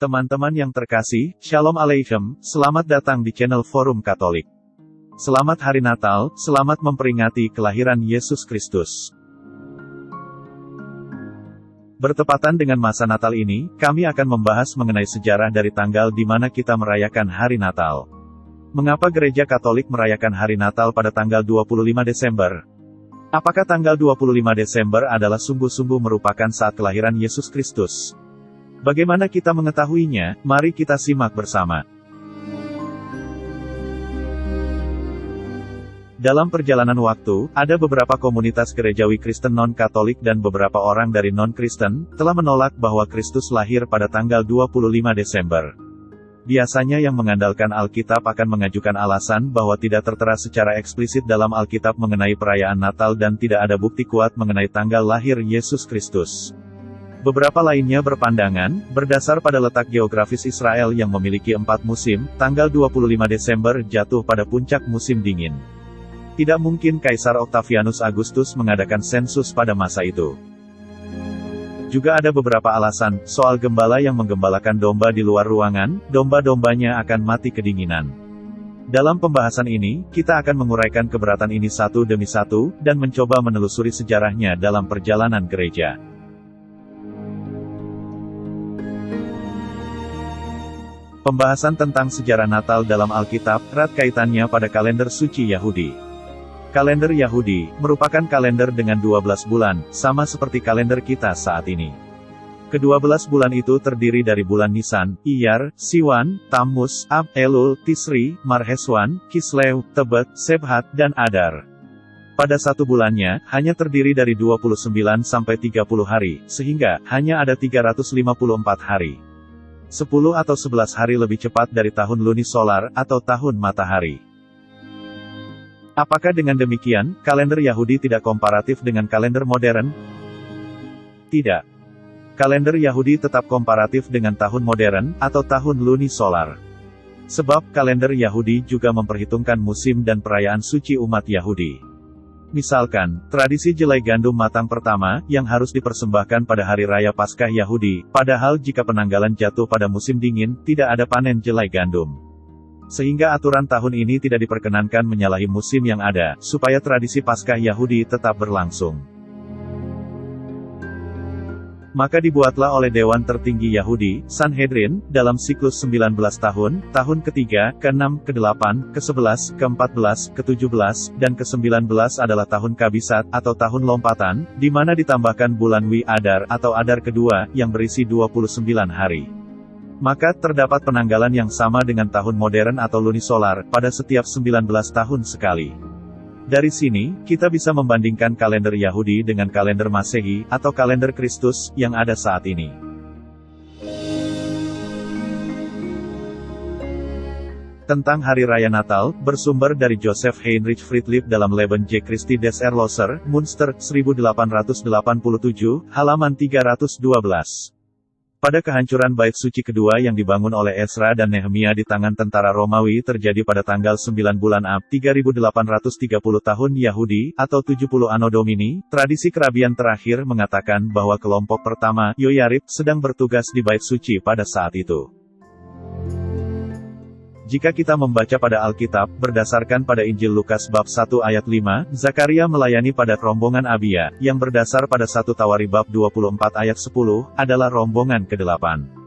Teman-teman yang terkasih, Shalom Alaikum, selamat datang di channel Forum Katolik. Selamat Hari Natal, selamat memperingati kelahiran Yesus Kristus. Bertepatan dengan masa Natal ini, kami akan membahas mengenai sejarah dari tanggal di mana kita merayakan Hari Natal. Mengapa Gereja Katolik merayakan Hari Natal pada tanggal 25 Desember? Apakah tanggal 25 Desember adalah sungguh-sungguh merupakan saat kelahiran Yesus Kristus? Bagaimana kita mengetahuinya? Mari kita simak bersama. Dalam perjalanan waktu, ada beberapa komunitas gerejawi Kristen non-Katolik dan beberapa orang dari non-Kristen, telah menolak bahwa Kristus lahir pada tanggal 25 Desember. Biasanya yang mengandalkan Alkitab akan mengajukan alasan bahwa tidak tertera secara eksplisit dalam Alkitab mengenai perayaan Natal dan tidak ada bukti kuat mengenai tanggal lahir Yesus Kristus. Beberapa lainnya berpandangan, berdasar pada letak geografis Israel yang memiliki 4 musim, tanggal 25 Desember jatuh pada puncak musim dingin. Tidak mungkin Kaisar Octavianus Agustus mengadakan sensus pada masa itu. Juga ada beberapa alasan, soal gembala yang menggembalakan domba di luar ruangan, domba-dombanya akan mati kedinginan. Dalam pembahasan ini, kita akan menguraikan keberatan ini satu demi satu, dan mencoba menelusuri sejarahnya dalam perjalanan gereja. Pembahasan tentang sejarah Natal dalam Alkitab, erat kaitannya pada kalender suci Yahudi. Kalender Yahudi, merupakan kalender dengan 12 bulan, sama seperti kalender kita saat ini. Ke-12 bulan itu terdiri dari bulan Nisan, Iyar, Siwan, Tammuz, Ab, Elul, Tisri, Marheswan, Kislev, Tebet, Sebhat, dan Adar. Pada satu bulannya, hanya terdiri dari 29 sampai 30 hari, sehingga, hanya ada 354 hari. 10 atau 11 hari lebih cepat dari tahun lunisolar, atau tahun matahari. Apakah dengan demikian, kalender Yahudi tidak komparatif dengan kalender modern? Tidak. Kalender Yahudi tetap komparatif dengan tahun modern, atau tahun lunisolar. Sebab, kalender Yahudi juga memperhitungkan musim dan perayaan suci umat Yahudi. Misalkan, tradisi jelai gandum matang pertama, yang harus dipersembahkan pada hari raya Paskah Yahudi, padahal jika penanggalan jatuh pada musim dingin, tidak ada panen jelai gandum. Sehingga aturan tahun ini tidak diperkenankan menyalahi musim yang ada, supaya tradisi Paskah Yahudi tetap berlangsung. Maka dibuatlah oleh Dewan Tertinggi Yahudi, Sanhedrin, dalam siklus 19 tahun, tahun ke-3, ke-6, ke-8, ke-11, ke-14, ke-17, dan ke-19 adalah tahun Kabisat, atau tahun lompatan, di mana ditambahkan bulan Wi Adar, atau Adar kedua, yang berisi 29 hari. Maka, terdapat penanggalan yang sama dengan tahun modern atau lunisolar, pada setiap 19 tahun sekali. Dari sini, kita bisa membandingkan kalender Yahudi dengan kalender Masehi, atau kalender Kristus, yang ada saat ini. Tentang Hari Raya Natal, bersumber dari Joseph Heinrich Friedlieb dalam Leben J. Christi des Erlöser, Münster, 1887, halaman 312. Pada kehancuran Bait Suci kedua yang dibangun oleh Ezra dan Nehemia di tangan tentara Romawi terjadi pada tanggal 9 bulan Ab, 3830 tahun Yahudi, atau 70 Anno Domini, tradisi kerabian terakhir mengatakan bahwa kelompok pertama, Yoyarib, sedang bertugas di Bait Suci pada saat itu. Jika kita membaca pada Alkitab, berdasarkan pada Injil Lukas bab 1 ayat 5, Zakaria melayani pada rombongan Abia, yang berdasar pada 1 Tawari bab 24 ayat 10, adalah rombongan ke-8.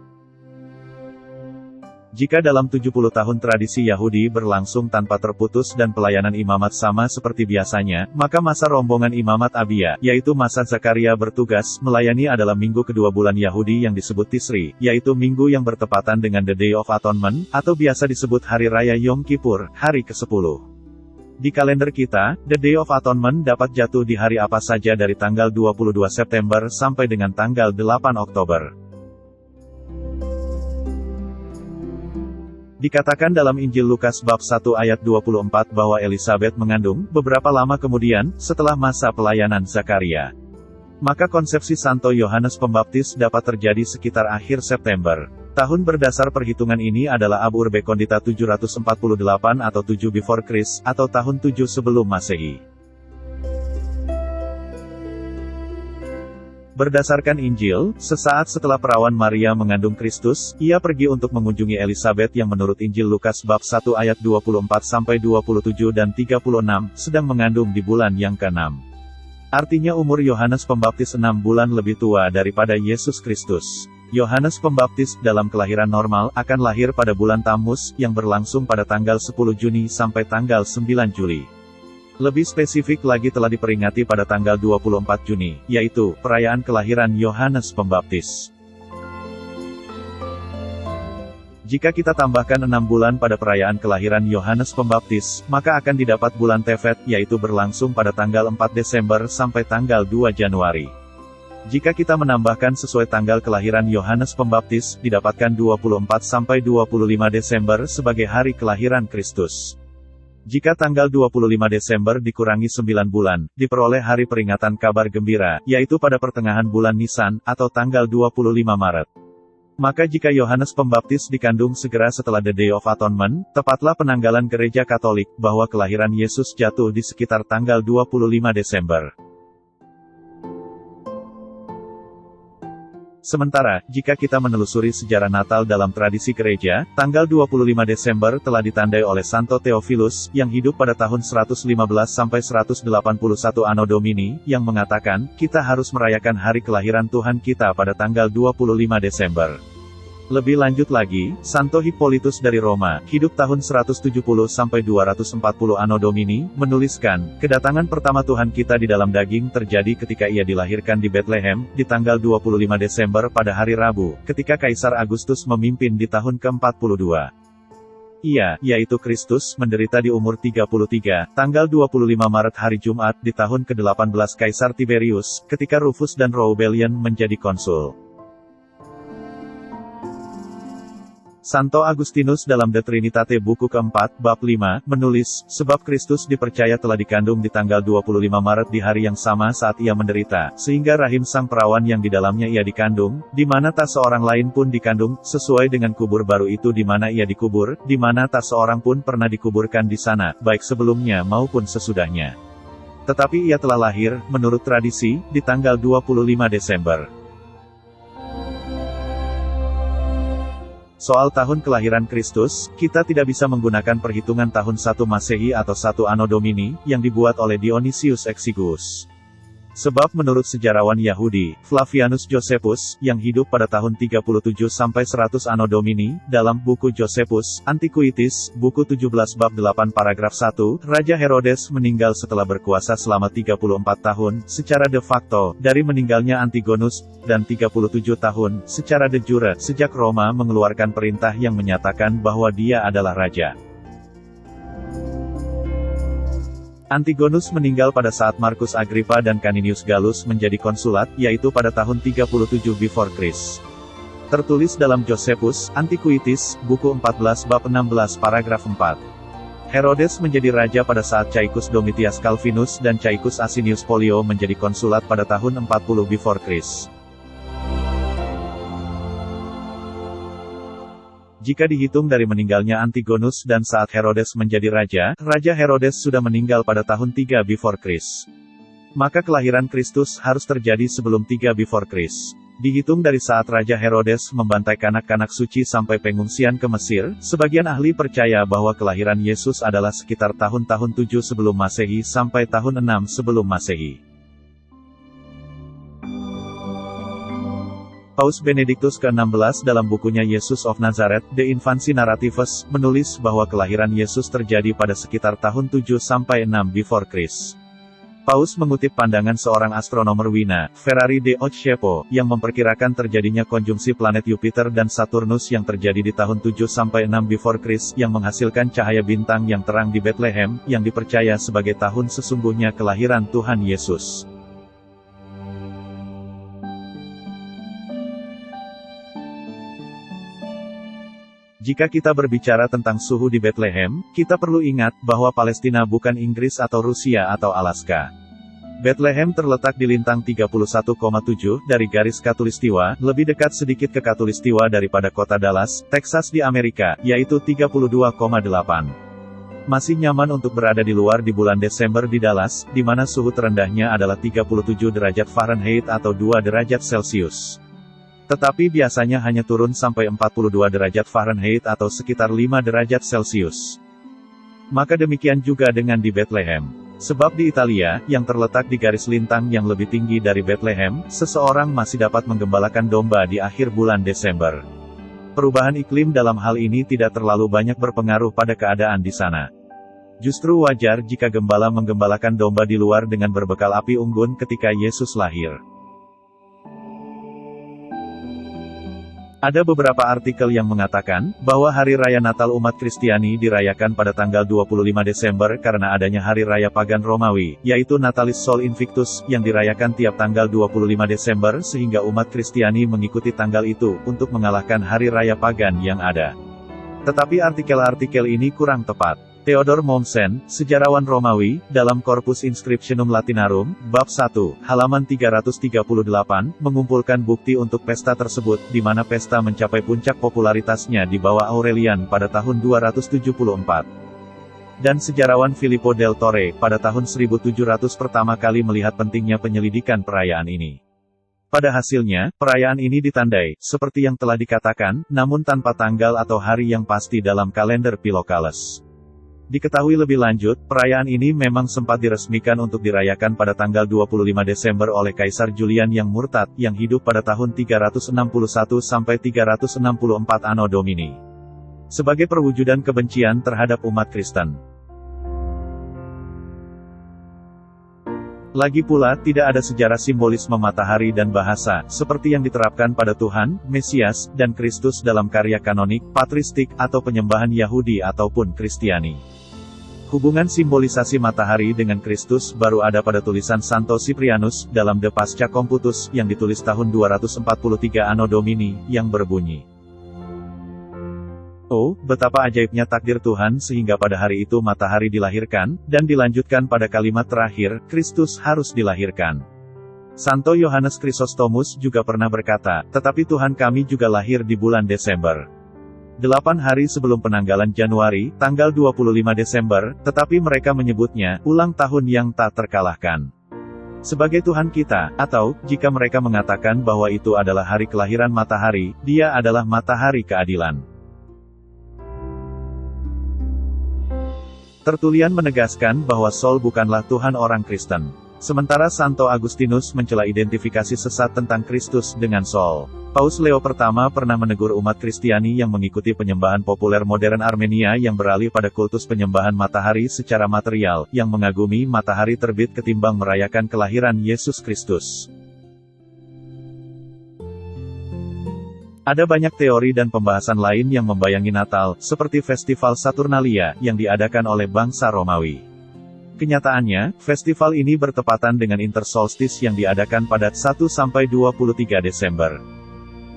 Jika dalam 70 tahun tradisi Yahudi berlangsung tanpa terputus dan pelayanan imamat sama seperti biasanya, maka masa rombongan imamat Abia, yaitu masa Zakaria bertugas, melayani adalah minggu kedua bulan Yahudi yang disebut Tisri, yaitu minggu yang bertepatan dengan The Day of Atonement, atau biasa disebut Hari Raya Yom Kippur, hari ke-10. Di kalender kita, The Day of Atonement dapat jatuh di hari apa saja dari tanggal 22 September sampai dengan tanggal 8 Oktober. Dikatakan dalam Injil Lukas bab 1 ayat 24 bahwa Elisabet mengandung, beberapa lama kemudian, setelah masa pelayanan Zakaria. Maka konsepsi Santo Yohanes Pembaptis dapat terjadi sekitar akhir September. Tahun berdasar perhitungan ini adalah Ab Urbe Condita 748 atau 7 before Christ, atau tahun 7 sebelum Masehi. Berdasarkan Injil, sesaat setelah perawan Maria mengandung Kristus, ia pergi untuk mengunjungi Elisabet yang menurut Injil Lukas bab 1 ayat 24-27 dan 36, sedang mengandung di bulan yang ke-6. Artinya umur Yohanes Pembaptis 6 bulan lebih tua daripada Yesus Kristus. Yohanes Pembaptis, dalam kelahiran normal, akan lahir pada bulan Tammuz, yang berlangsung pada tanggal 10 Juni sampai tanggal 9 Juli. Lebih spesifik lagi telah diperingati pada tanggal 24 Juni, yaitu, perayaan kelahiran Yohanes Pembaptis. Jika kita tambahkan 6 bulan pada perayaan kelahiran Yohanes Pembaptis, maka akan didapat bulan Tevet, yaitu berlangsung pada tanggal 4 Desember sampai tanggal 2 Januari. Jika kita menambahkan sesuai tanggal kelahiran Yohanes Pembaptis, didapatkan 24 sampai 25 Desember sebagai hari kelahiran Kristus. Jika tanggal 25 Desember dikurangi 9 bulan, diperoleh hari peringatan kabar gembira, yaitu pada pertengahan bulan Nisan, atau tanggal 25 Maret. Maka jika Yohanes Pembaptis dikandung segera setelah The Day of Atonement, tepatlah penanggalan Gereja Katolik, bahwa kelahiran Yesus jatuh di sekitar tanggal 25 Desember. Sementara, jika kita menelusuri sejarah Natal dalam tradisi gereja, tanggal 25 Desember telah ditandai oleh Santo Theophilus, yang hidup pada tahun 115-181 Anno Domini, yang mengatakan, kita harus merayakan hari kelahiran Tuhan kita pada tanggal 25 Desember. Lebih lanjut lagi, Santo Hippolytus dari Roma, hidup tahun 170-240 Anno Domini, menuliskan, kedatangan pertama Tuhan kita di dalam daging terjadi ketika ia dilahirkan di Bethlehem, di tanggal 25 Desember pada hari Rabu, ketika Kaisar Agustus memimpin di tahun ke-42. Ia, yaitu Kristus, menderita di umur 33, tanggal 25 Maret hari Jumat, di tahun ke-18 Kaisar Tiberius, ketika Rufus dan Rebellion menjadi konsul. Santo Agustinus dalam De Trinitate buku keempat, bab 5, menulis, sebab Kristus dipercaya telah dikandung di tanggal 25 Maret di hari yang sama saat ia menderita, sehingga rahim sang perawan yang di dalamnya ia dikandung, di mana tak seorang lain pun dikandung, sesuai dengan kubur baru itu di mana ia dikubur, di mana tak seorang pun pernah dikuburkan di sana, baik sebelumnya maupun sesudahnya. Tetapi ia telah lahir, menurut tradisi, di tanggal 25 Desember. Soal tahun kelahiran Kristus, kita tidak bisa menggunakan perhitungan tahun 1 Masehi atau 1 Anno Domini, yang dibuat oleh Dionysius Exiguus. Sebab menurut sejarawan Yahudi, Flavianus Josephus, yang hidup pada tahun 37-100 Anno Domini, dalam buku Josephus, Antiquities, buku 17 bab 8 paragraf 1, Raja Herodes meninggal setelah berkuasa selama 34 tahun, secara de facto, dari meninggalnya Antigonus, dan 37 tahun, secara de jure, sejak Roma mengeluarkan perintah yang menyatakan bahwa dia adalah raja. Antigonus meninggal pada saat Marcus Agrippa dan Caninius Gallus menjadi konsulat, yaitu pada tahun 37 before Christ. Tertulis dalam Josephus, Antiquities, buku 14 bab 16 paragraf 4. Herodes menjadi raja pada saat Caicus Domitius Calvinus dan Caicus Asinius Pollio menjadi konsulat pada tahun 40 before Christ. Jika dihitung dari meninggalnya Antigonus dan saat Herodes menjadi raja, Raja Herodes sudah meninggal pada tahun 3 before Christ. Maka kelahiran Kristus harus terjadi sebelum 3 before Christ. Dihitung dari saat Raja Herodes membantai kanak-kanak suci sampai pengungsian ke Mesir, sebagian ahli percaya bahwa kelahiran Yesus adalah sekitar tahun-tahun 7 sebelum Masehi sampai tahun 6 sebelum Masehi. Paus Benedictus ke-16 dalam bukunya Yesus of Nazareth, The Infancy Narrativus, menulis bahwa kelahiran Yesus terjadi pada sekitar tahun 7 sampai 6 before Christ. Paus mengutip pandangan seorang astronomer Wina, Ferrari de Occhiepo, yang memperkirakan terjadinya konjungsi planet Jupiter dan Saturnus yang terjadi di tahun 7 sampai 6 before Christ, yang menghasilkan cahaya bintang yang terang di Bethlehem, yang dipercaya sebagai tahun sesungguhnya kelahiran Tuhan Yesus. Jika kita berbicara tentang suhu di Bethlehem, kita perlu ingat bahwa Palestina bukan Inggris atau Rusia atau Alaska. Bethlehem terletak di lintang 31,7 dari garis Khatulistiwa, lebih dekat sedikit ke Khatulistiwa daripada kota Dallas, Texas di Amerika, yaitu 32,8. Masih nyaman untuk berada di luar di bulan Desember di Dallas, di mana suhu terendahnya adalah 37 derajat Fahrenheit atau 2 derajat Celcius. Tetapi biasanya hanya turun sampai 42 derajat Fahrenheit atau sekitar 5 derajat Celcius. Maka demikian juga dengan di Bethlehem. Sebab di Italia, yang terletak di garis lintang yang lebih tinggi dari Bethlehem, seseorang masih dapat menggembalakan domba di akhir bulan Desember. Perubahan iklim dalam hal ini tidak terlalu banyak berpengaruh pada keadaan di sana. Justru wajar jika gembala menggembalakan domba di luar dengan berbekal api unggun ketika Yesus lahir. Ada beberapa artikel yang mengatakan, bahwa Hari Raya Natal umat Kristiani dirayakan pada tanggal 25 Desember karena adanya Hari Raya Pagan Romawi, yaitu Natalis Sol Invictus, yang dirayakan tiap tanggal 25 Desember sehingga umat Kristiani mengikuti tanggal itu, untuk mengalahkan Hari Raya Pagan yang ada. Tetapi artikel-artikel ini kurang tepat. Theodor Mommsen, sejarawan Romawi, dalam Corpus Inscriptionum Latinarum, bab 1, halaman 338, mengumpulkan bukti untuk pesta tersebut, di mana pesta mencapai puncak popularitasnya di bawah Aurelian pada tahun 274. Dan sejarawan Filippo del Torre, pada tahun 1700 pertama kali melihat pentingnya penyelidikan perayaan ini. Pada hasilnya, perayaan ini ditandai, seperti yang telah dikatakan, namun tanpa tanggal atau hari yang pasti dalam kalender Philocales. Diketahui lebih lanjut, perayaan ini memang sempat diresmikan untuk dirayakan pada tanggal 25 Desember oleh Kaisar Julian yang murtad, yang hidup pada tahun 361 sampai 364 Anno Domini. Sebagai perwujudan kebencian terhadap umat Kristen. Lagi pula, tidak ada sejarah simbolisme matahari dan bahasa, seperti yang diterapkan pada Tuhan, Mesias, dan Kristus dalam karya kanonik, patristik, atau penyembahan Yahudi ataupun Kristiani. Hubungan simbolisasi matahari dengan Kristus baru ada pada tulisan Santo Cyprianus, dalam De Pascha Computus, yang ditulis tahun 243 Anno Domini, yang berbunyi. Oh, betapa ajaibnya takdir Tuhan sehingga pada hari itu matahari dilahirkan, dan dilanjutkan pada kalimat terakhir, Kristus harus dilahirkan. Santo Yohanes Chrysostomus juga pernah berkata, tetapi Tuhan kami juga lahir di bulan Desember. 8 hari sebelum penanggalan Januari, tanggal 25 Desember, tetapi mereka menyebutnya, ulang tahun yang tak terkalahkan. Sebagai Tuhan kita, atau, jika mereka mengatakan bahwa itu adalah hari kelahiran matahari, dia adalah matahari keadilan. Tertullian menegaskan bahwa Sol bukanlah Tuhan orang Kristen. Sementara Santo Agustinus mencela identifikasi sesat tentang Kristus dengan Sol. Paus Leo I pernah menegur umat Kristiani yang mengikuti penyembahan populer modern Armenia yang beralih pada kultus penyembahan matahari secara material, yang mengagumi matahari terbit ketimbang merayakan kelahiran Yesus Kristus. Ada banyak teori dan pembahasan lain yang membayangi Natal, seperti Festival Saturnalia, yang diadakan oleh bangsa Romawi. Kenyataannya, festival ini bertepatan dengan Intersolstice yang diadakan pada 1–23 Desember.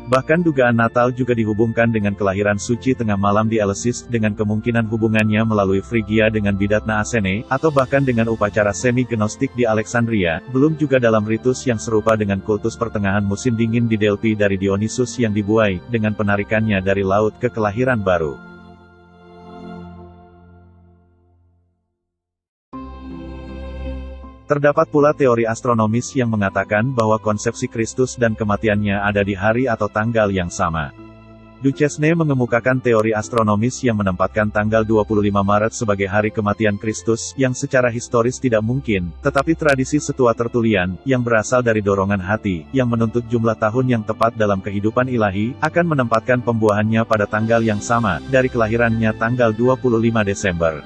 Bahkan dugaan Natal juga dihubungkan dengan kelahiran suci tengah malam di Eleusis, dengan kemungkinan hubungannya melalui Frigia dengan Bidatna Asene, atau bahkan dengan upacara semi-gnostik di Alexandria, belum juga dalam ritus yang serupa dengan kultus pertengahan musim dingin di Delphi dari Dionysus yang dibuai, dengan penarikannya dari laut ke kelahiran baru. Terdapat pula teori astronomis yang mengatakan bahwa konsepsi Kristus dan kematiannya ada di hari atau tanggal yang sama. Duchesne mengemukakan teori astronomis yang menempatkan tanggal 25 Maret sebagai hari kematian Kristus, yang secara historis tidak mungkin, tetapi tradisi setua Tertullian, yang berasal dari dorongan hati, yang menuntut jumlah tahun yang tepat dalam kehidupan ilahi, akan menempatkan pembuahannya pada tanggal yang sama, dari kelahirannya tanggal 25 Desember.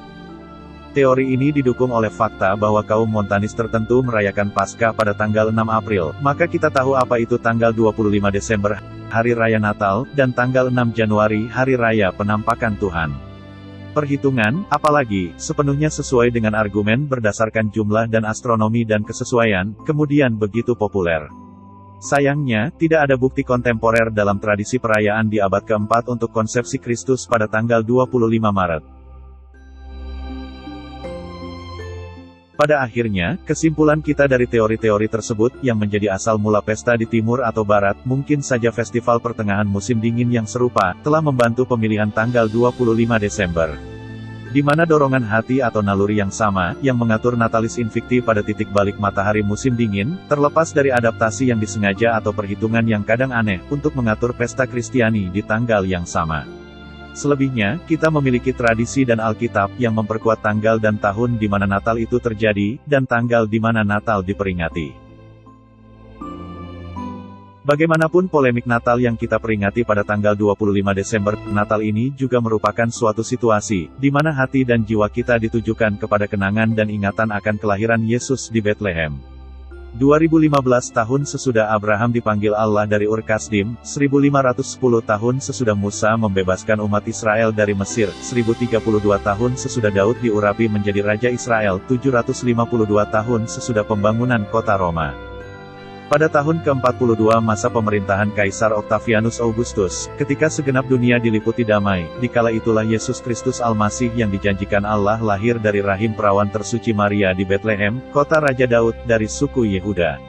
Teori ini didukung oleh fakta bahwa kaum Montanis tertentu merayakan Paskah pada tanggal 6 April, maka kita tahu apa itu tanggal 25 Desember, Hari Raya Natal, dan tanggal 6 Januari, Hari Raya Penampakan Tuhan. Perhitungan, apalagi, sepenuhnya sesuai dengan argumen berdasarkan jumlah dan astronomi dan kesesuaian, kemudian begitu populer. Sayangnya, tidak ada bukti kontemporer dalam tradisi perayaan di abad keempat untuk konsepsi Kristus pada tanggal 25 Maret. Pada akhirnya, kesimpulan kita dari teori-teori tersebut, yang menjadi asal mula pesta di timur atau barat, mungkin saja festival pertengahan musim dingin yang serupa, telah membantu pemilihan tanggal 25 Desember. di mana dorongan hati atau naluri yang sama, yang mengatur Natalis Invicti pada titik balik matahari musim dingin, terlepas dari adaptasi yang disengaja atau perhitungan yang kadang aneh, untuk mengatur pesta Kristiani di tanggal yang sama. Selebihnya, kita memiliki tradisi dan Alkitab yang memperkuat tanggal dan tahun di mana Natal itu terjadi, dan tanggal di mana Natal diperingati. Bagaimanapun polemik Natal yang kita peringati pada tanggal 25 Desember, Natal ini juga merupakan suatu situasi, di mana hati dan jiwa kita ditujukan kepada kenangan dan ingatan akan kelahiran Yesus di Bethlehem. 2015 tahun sesudah Abraham dipanggil Allah dari Ur Kasdim, 1510 tahun sesudah Musa membebaskan umat Israel dari Mesir, 1032 tahun sesudah Daud diurapi menjadi Raja Israel, 752 tahun sesudah pembangunan kota Roma. Pada tahun ke-42 masa pemerintahan Kaisar Octavianus Augustus, ketika segenap dunia diliputi damai, dikala itulah Yesus Kristus Almasih yang dijanjikan Allah lahir dari rahim perawan tersuci Maria di Bethlehem, kota Raja Daud, dari suku Yehuda.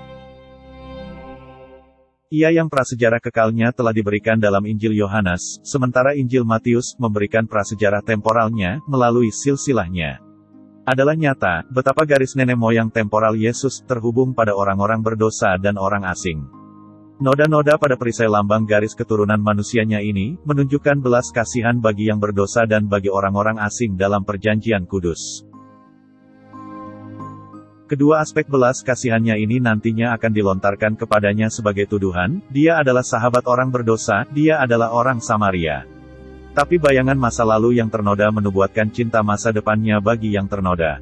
Ia yang prasejarah kekalnya telah diberikan dalam Injil Yohanes, sementara Injil Matius memberikan prasejarah temporalnya, melalui silsilahnya. Adalah nyata, betapa garis nenek moyang temporal Yesus terhubung pada orang-orang berdosa dan orang asing. Noda-noda pada perisai lambang garis keturunan manusianya ini, menunjukkan belas kasihan bagi yang berdosa dan bagi orang-orang asing dalam perjanjian kudus. Kedua aspek belas kasihannya ini nantinya akan dilontarkan kepadanya sebagai tuduhan, dia adalah sahabat orang berdosa, dia adalah orang Samaria. Tapi bayangan masa lalu yang ternoda menubuatkan cinta masa depannya bagi yang ternoda.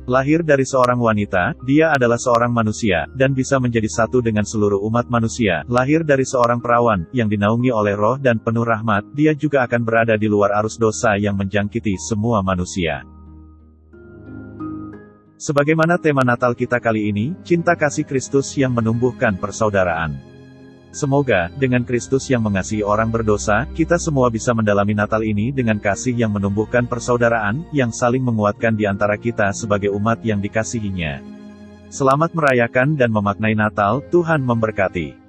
Lahir dari seorang wanita, dia adalah seorang manusia, dan bisa menjadi satu dengan seluruh umat manusia. Lahir dari seorang perawan, yang dinaungi oleh Roh dan penuh rahmat, dia juga akan berada di luar arus dosa yang menjangkiti semua manusia. Sebagaimana tema Natal kita kali ini, cinta kasih Kristus yang menumbuhkan persaudaraan. Semoga, dengan Kristus yang mengasihi orang berdosa, kita semua bisa mendalami Natal ini dengan kasih yang menumbuhkan persaudaraan, yang saling menguatkan di antara kita sebagai umat yang dikasihinya. Selamat merayakan dan memaknai Natal, Tuhan memberkati.